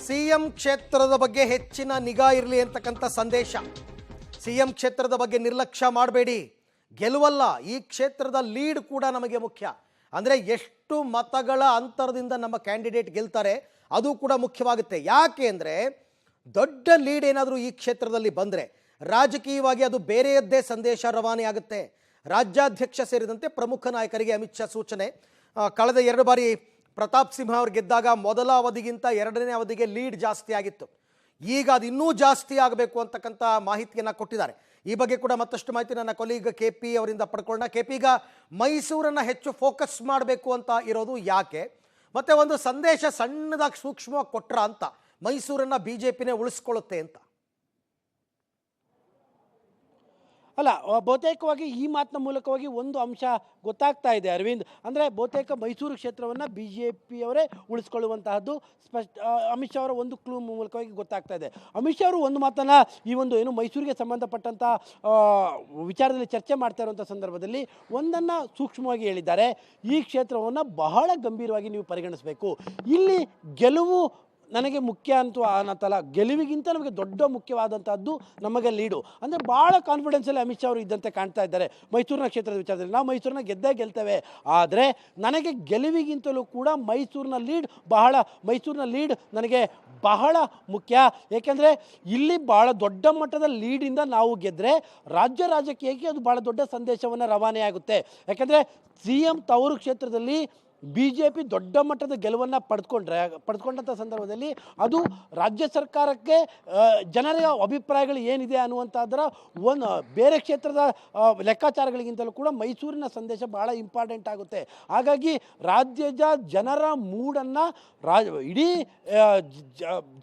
CM ಕ್ಷೇತ್ರದ ಬಗ್ಗೆ ಹೆಚ್ಚಿನ ನಿಗಾ ಇರಲಿ ಅಂತಕ್ಕಂಥ ಸಂದೇಶ. ಸಿಎಂ ಕ್ಷೇತ್ರದ ಬಗ್ಗೆ ನಿರ್ಲಕ್ಷ್ಯ ಮಾಡಬೇಡಿ. ಗೆಲುವಲ್ಲ, ಈ ಕ್ಷೇತ್ರದ ಲೀಡ್ ಕೂಡ ನಮಗೆ ಮುಖ್ಯ. ಅಂದರೆ ಎಷ್ಟು ಮತಗಳ ಅಂತರದಿಂದ ನಮ್ಮ ಕ್ಯಾಂಡಿಡೇಟ್ ಗೆಲ್ತಾರೆ ಅದು ಕೂಡ ಮುಖ್ಯವಾಗುತ್ತೆ. ಯಾಕೆ ಅಂದರೆ ದೊಡ್ಡ ಲೀಡ್ ಏನಾದರೂ ಈ ಕ್ಷೇತ್ರದಲ್ಲಿ ಬಂದರೆ ರಾಜಕೀಯವಾಗಿ ಅದು ಬೇರೆಯದ್ದೇ ಸಂದೇಶ ರವಾನೆ ಆಗುತ್ತೆ. ರಾಜ್ಯಾಧ್ಯಕ್ಷ ಸೇರಿದಂತೆ ಪ್ರಮುಖ ನಾಯಕರಿಗೆ ಅಮಿತ್ ಶಾ ಸೂಚನೆ. ಕಳೆದ 2 ಬಾರಿ ಪ್ರತಾಪ್ ಸಿಂಹ ಅವರು ಗೆದ್ದಾಗ ಮೊದಲ ಅವಧಿಗಿಂತ 2ನೇ ಅವಧಿಗೆ ಲೀಡ್ ಜಾಸ್ತಿ ಆಗಿತ್ತು. ಈಗ ಅದು ಇನ್ನೂ ಜಾಸ್ತಿ ಆಗಬೇಕು ಅಂತಕ್ಕಂಥ ಮಾಹಿತಿಯನ್ನು ಕೊಟ್ಟಿದ್ದಾರೆ. ಈ ಬಗ್ಗೆ ಕೂಡ ಮತ್ತಷ್ಟು ಮಾಹಿತಿ ನನ್ನ ಕೊಲೀಗ್ KP ಅವರಿಂದ ಪಡ್ಕೊಳ್ಳೋಣ. KP, ಈಗ ಮೈಸೂರನ್ನು ಹೆಚ್ಚು ಫೋಕಸ್ ಮಾಡಬೇಕು ಅಂತ ಇರೋದು ಯಾಕೆ? ಮತ್ತೆ ಒಂದು ಸಂದೇಶ ಸಣ್ಣದಾಗಿ ಸೂಕ್ಷ್ಮವಾಗಿ ಕೊಟ್ರ ಅಂತ, ಮೈಸೂರನ್ನು BJPನೇ ಉಳಿಸ್ಕೊಳ್ಳುತ್ತೆ ಅಂತ. ಅಲ್ಲ, ಬಹುತೇಕವಾಗಿ ಈ ಮಾತಿನ ಮೂಲಕವಾಗಿ ಒಂದು ಅಂಶ ಗೊತ್ತಾಗ್ತಾ ಇದೆ ಅರವಿಂದ್. ಅಂದರೆ ಬಹುತೇಕ ಮೈಸೂರು ಕ್ಷೇತ್ರವನ್ನು BJPಯವರೇ ಉಳಿಸ್ಕೊಳ್ಳುವಂತಹದ್ದು ಅಮಿತ್ ಶಾ ಅವರ ಒಂದು ಕ್ಲೂ ಮೂಲಕವಾಗಿ ಗೊತ್ತಾಗ್ತಾ ಇದೆ. ಅಮಿತ್ ಶಾ ಅವರು ಒಂದು ಮಾತನ್ನು ಈ ಒಂದು ಏನು ಮೈಸೂರಿಗೆ ಸಂಬಂಧಪಟ್ಟಂಥ ವಿಚಾರದಲ್ಲಿ ಚರ್ಚೆ ಮಾಡ್ತಾ ಇರುವಂಥ ಸಂದರ್ಭದಲ್ಲಿ ಒಂದನ್ನು ಸೂಕ್ಷ್ಮವಾಗಿ ಹೇಳಿದ್ದಾರೆ. ಈ ಕ್ಷೇತ್ರವನ್ನು ಬಹಳ ಗಂಭೀರವಾಗಿ ನೀವು ಪರಿಗಣಿಸಬೇಕು. ಇಲ್ಲಿ ಗೆಲುವು ನನಗೆ ಮುಖ್ಯ ಅಂತೂ ಅನ್ನತ್ತಲ್ಲ, ಗೆಲುವಿಗಿಂತ ನಮಗೆ ದೊಡ್ಡ ಮುಖ್ಯವಾದಂಥದ್ದು ನಮಗೆ ಲೀಡು. ಅಂದರೆ ಭಾಳ ಕಾನ್ಫಿಡೆನ್ಸಲ್ಲಿ ಅಮಿತ್ ಶಾ ಅವರು ಇದ್ದಂತೆ ಕಾಣ್ತಾ ಇದ್ದಾರೆ ಮೈಸೂರಿನ ಕ್ಷೇತ್ರದ ವಿಚಾರದಲ್ಲಿ. ನಾವು ಮೈಸೂರನ್ನ ಗೆಲ್ತೇವೆ, ಆದರೆ ನನಗೆ ಗೆಲುವಿಗಿಂತಲೂ ಕೂಡ ಮೈಸೂರಿನ ಲೀಡ್ ನನಗೆ ಬಹಳ ಮುಖ್ಯ. ಏಕೆಂದರೆ ಇಲ್ಲಿ ಭಾಳ ದೊಡ್ಡ ಮಟ್ಟದ ಲೀಡಿಂದ ನಾವು ಗೆದ್ದರೆ ರಾಜ್ಯ ರಾಜಕೀಯಕ್ಕೆ ಅದು ಭಾಳ ದೊಡ್ಡ ಸಂದೇಶವನ್ನು ರವಾನೆ ಆಗುತ್ತೆ. ಯಾಕೆಂದರೆ CM ತವರು ಕ್ಷೇತ್ರದಲ್ಲಿ BJP ದೊಡ್ಡ ಮಟ್ಟದ ಗೆಲುವನ್ನು ಪಡೆದುಕೊಂಡಂಥ ಸಂದರ್ಭದಲ್ಲಿ ಅದು ರಾಜ್ಯ ಸರ್ಕಾರಕ್ಕೆ ಜನರ ಅಭಿಪ್ರಾಯಗಳು ಏನಿದೆ ಅನ್ನುವಂಥದ್ರ ಒಂದು ಬೇರೆ ಕ್ಷೇತ್ರದ ಲೆಕ್ಕಾಚಾರಗಳಿಗಿಂತಲೂ ಕೂಡ ಮೈಸೂರಿನ ಸಂದೇಶ ಭಾಳ ಇಂಪಾರ್ಟೆಂಟ್ ಆಗುತ್ತೆ. ಹಾಗಾಗಿ ರಾಜ್ಯದ ಜನರ ಮೂಡನ್ನು ಇಡೀ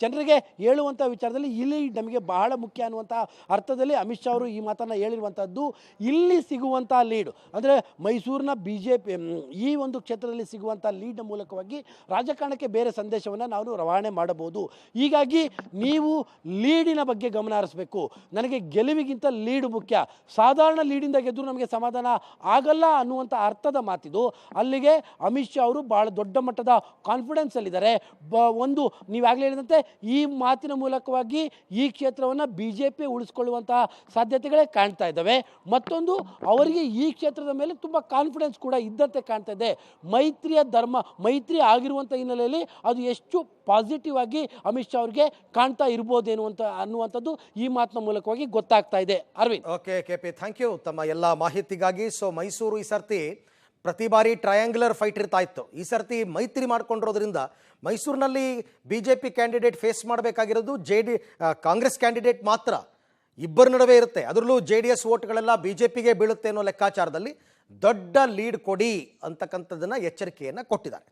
ಜನರಿಗೆ ಹೇಳುವಂಥ ವಿಚಾರದಲ್ಲಿ ಇಲ್ಲಿ ನಮಗೆ ಬಹಳ ಮುಖ್ಯ ಅನ್ನುವಂಥ ಅರ್ಥದಲ್ಲಿ ಅಮಿತ್ ಶಾ ಅವರು ಈ ಮಾತನ್ನು ಹೇಳಿರುವಂಥದ್ದು. ಇಲ್ಲಿ ಸಿಗುವಂಥ ಲೀಡು ಅಂದರೆ ಮೈಸೂರಿನ BJP ಈ ಒಂದು ಕ್ಷೇತ್ರದಲ್ಲಿ ಸಿಗುವಂಥ ಲೀಡ್ನ ಮೂಲಕವಾಗಿ ರಾಜಕಾರಣಕ್ಕೆ ಬೇರೆ ಸಂದೇಶವನ್ನು ನಾವು ರವಾನೆ ಮಾಡಬಹುದು. ಹೀಗಾಗಿ ನೀವು ಲೀಡಿನ ಬಗ್ಗೆ ಗಮನ ಹರಿಸಬೇಕು. ನನಗೆ ಗೆಲುವಿಗಿಂತ ಲೀಡ್ ಮುಖ್ಯ. ಸಾಧಾರಣ ಲೀಡಿಂದ ಗೆದ್ದರೂ ನಮಗೆ ಸಮಾಧಾನ ಆಗಲ್ಲ ಅನ್ನುವಂಥ ಅರ್ಥದ ಮಾತಿದು. ಅಲ್ಲಿಗೆ ಅಮಿತ್ ಶಾ ಅವರು ಭಾಳ ದೊಡ್ಡ ಮಟ್ಟದ ಕಾನ್ಫಿಡೆನ್ಸಲ್ಲಿದ್ದಾರೆ. ಒಂದು ನೀವಾಗಲೇ ಹೇಳಿದಂತೆ ಈ ಮಾತಿನ ಮೂಲಕವಾಗಿ ಈ ಕ್ಷೇತ್ರವನ್ನು BJP ಉಳಿಸ್ಕೊಳ್ಳುವಂತಹ ಸಾಧ್ಯತೆಗಳೇ ಕಾಣ್ತಾ ಇದ್ದಾವೆ. ಮತ್ತೊಂದು, ಅವರಿಗೆ ಈ ಕ್ಷೇತ್ರದ ಮೇಲೆ ತುಂಬ ಕಾನ್ಫಿಡೆನ್ಸ್ ಕೂಡ ಇದ್ದಂತೆ ಕಾಣ್ತಾ ಇದೆ. ಮೈತ್ರಿ ಆಗಿರುವಂಥ ಹಿನ್ನೆಲೆಯಲ್ಲಿ ಅದು ಎಷ್ಟು ಪಾಸಿಟಿವ್ ಆಗಿ ಅಮಿತ್ ಶಾ ಅವರಿಗೆ ಕಾಣ್ತಾ ಇರ್ಬೋದೇನು ಅನ್ನುವಂಥದ್ದು ಈ ಮಾತಿನ ಮೂಲಕವಾಗಿ ಗೊತ್ತಾಗ್ತಾ ಇದೆ. Arvind. Okay KP, thank you ತಮ್ಮ ಎಲ್ಲ ಮಾಹಿತಿಗಾಗಿ. ಸೊ ಮೈಸೂರು ಈ ಸರ್ತಿ ಪ್ರತಿ ಬಾರಿ ಟ್ರಯಾಂಗ್ಯುಲರ್ ಫೈಟ್ ಇರ್ತಾ ಇತ್ತು. ಈ ಸರ್ತಿ ಮೈತ್ರಿ ಮಾಡ್ಕೊಂಡಿರೋದ್ರಿಂದ ಮೈಸೂರಿನಲ್ಲಿ BJP ಕ್ಯಾಂಡಿಡೇಟ್ ಫೇಸ್ ಮಾಡಬೇಕಾಗಿರೋದು ಕಾಂಗ್ರೆಸ್ ಕ್ಯಾಂಡಿಡೇಟ್ ಮಾತ್ರ. ಇಬ್ಬರ ನಡುವೆ ಇರುತ್ತೆ. ಅದರಲ್ಲೂ JDS ವೋಟ್ಗಳೆಲ್ಲ BJPಗೆ ಬೀಳುತ್ತೆ ಅನ್ನೋ ಲೆಕ್ಕಾಚಾರದಲ್ಲಿ ದೊಡ್ಡ ಲೀಡ್ ಕೊಡಿ ಅಂತಕ್ಕಂಥದ್ದನ್ನು ಎಚ್ಚರಿಕೆಯನ್ನು ಕೊಟ್ಟಿದ್ದಾರೆ.